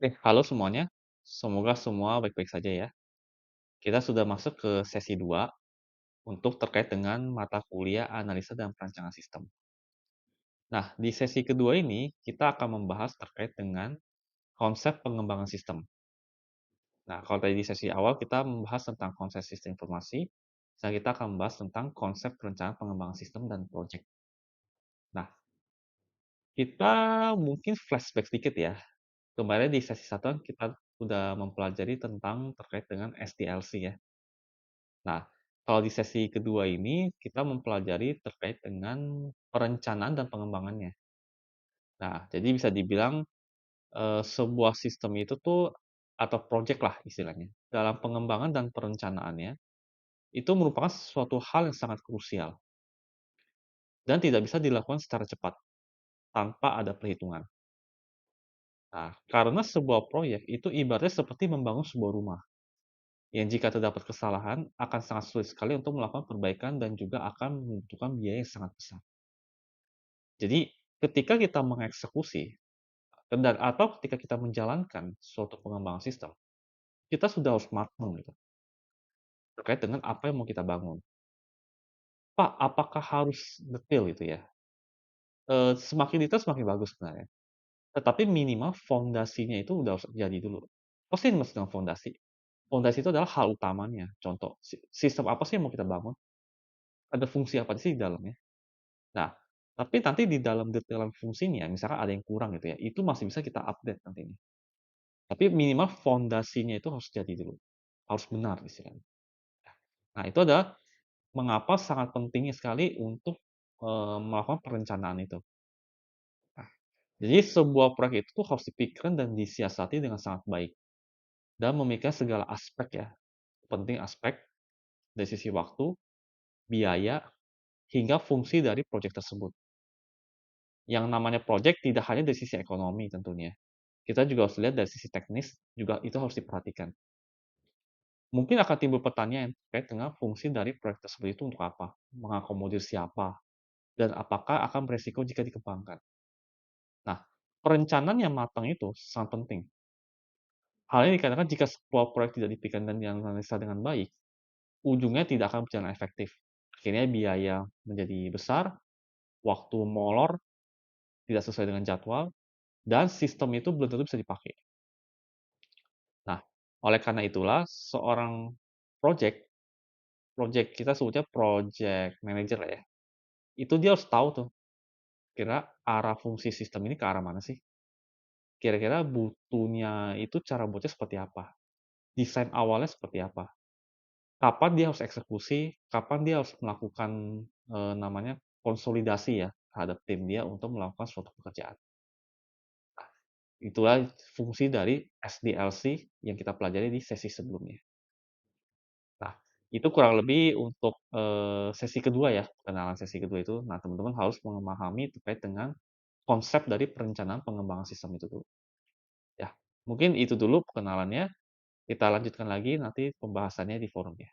Halo semuanya. Semoga semua baik-baik saja ya. Kita sudah masuk ke sesi 2 untuk terkait dengan mata kuliah analisa dan perancangan sistem. Nah, di sesi kedua ini kita akan membahas terkait dengan konsep pengembangan sistem. Nah, kalau tadi di sesi awal kita membahas tentang konsep sistem informasi, sekarang kita akan membahas tentang konsep perencanaan pengembangan sistem dan proyek. Nah, kita mungkin flashback sedikit ya. Kemarin di sesi satu kan kita sudah mempelajari tentang terkait dengan SDLC ya. Nah, kalau di sesi kedua ini kita mempelajari terkait dengan perencanaan dan pengembangannya. Nah, jadi bisa dibilang, sebuah sistem itu tuh atau project lah istilahnya, dalam pengembangan dan perencanaannya, itu merupakan suatu hal yang sangat krusial dan tidak bisa dilakukan secara cepat, tanpa ada perhitungan. Nah, karena sebuah proyek itu ibaratnya seperti membangun sebuah rumah, yang jika terdapat kesalahan akan sangat sulit sekali untuk melakukan perbaikan dan juga akan membutuhkan biaya yang sangat besar. Jadi, ketika kita mengeksekusi atau ketika kita menjalankan suatu pengembangan sistem, kita sudah harus matang gitu, terkait dengan apa yang mau kita bangun. Pak, apakah harus detail gitu ya? Semakin detail semakin bagus sebenarnya, tetapi minimal fondasinya itu udah harus jadi dulu. Apa sih yang dimaksud dengan fondasi? Fondasi itu adalah hal utamanya. Contoh, sistem apa sih yang mau kita bangun? Ada fungsi apa sih di dalamnya? Nah, tapi nanti di dalam detailan fungsinya, misalkan ada yang kurang gitu ya, itu masih bisa kita update nantinya. Tapi minimal fondasinya itu harus jadi dulu, harus benar istilahnya. Nah, itu adalah mengapa sangat pentingnya sekali untuk, melakukan perencanaan itu. Nah, jadi sebuah proyek itu tuh harus dipikirkan dan disiasati dengan sangat baik dan memikirkan segala aspek ya, penting aspek dari sisi waktu, biaya, hingga fungsi dari proyek tersebut. Yang namanya proyek tidak hanya dari sisi ekonomi tentunya, kita juga harus lihat dari sisi teknis juga itu harus diperhatikan. Mungkin akan timbul pertanyaan terkait dengan fungsi dari proyek tersebut itu untuk apa? Mengakomodir siapa? Dan apakah akan beresiko jika dikembangkan? Nah, perencanaan yang matang itu sangat penting. Hal ini dikarenakan jika sebuah proyek tidak dipikirkan dan dianalisa dengan baik, ujungnya tidak akan berjalan efektif. Akhirnya biaya menjadi besar, waktu molor, tidak sesuai dengan jadwal, dan sistem itu belum tentu bisa dipakai. Nah, oleh karena itulah seorang project project kita sebutnya project manager lah ya, itu dia harus tahu tuh, kira arah fungsi sistem ini ke arah mana sih? Kira-kira butuhnya itu cara buatnya seperti apa? Desain awalnya seperti apa? Kapan dia harus eksekusi, kapan dia harus melakukan, namanya konsolidasi ya, terhadap tim dia untuk melakukan suatu pekerjaan. Itulah fungsi dari SDLC yang kita pelajari di sesi sebelumnya. Nah, itu kurang lebih untuk, sesi kedua ya, perkenalan sesi kedua itu. Nah, teman-teman harus memahami terkait dengan konsep dari perencanaan pengembangan sistem itu dulu, ya. Mungkin itu dulu perkenalannya, kita lanjutkan lagi nanti pembahasannya di forum ya.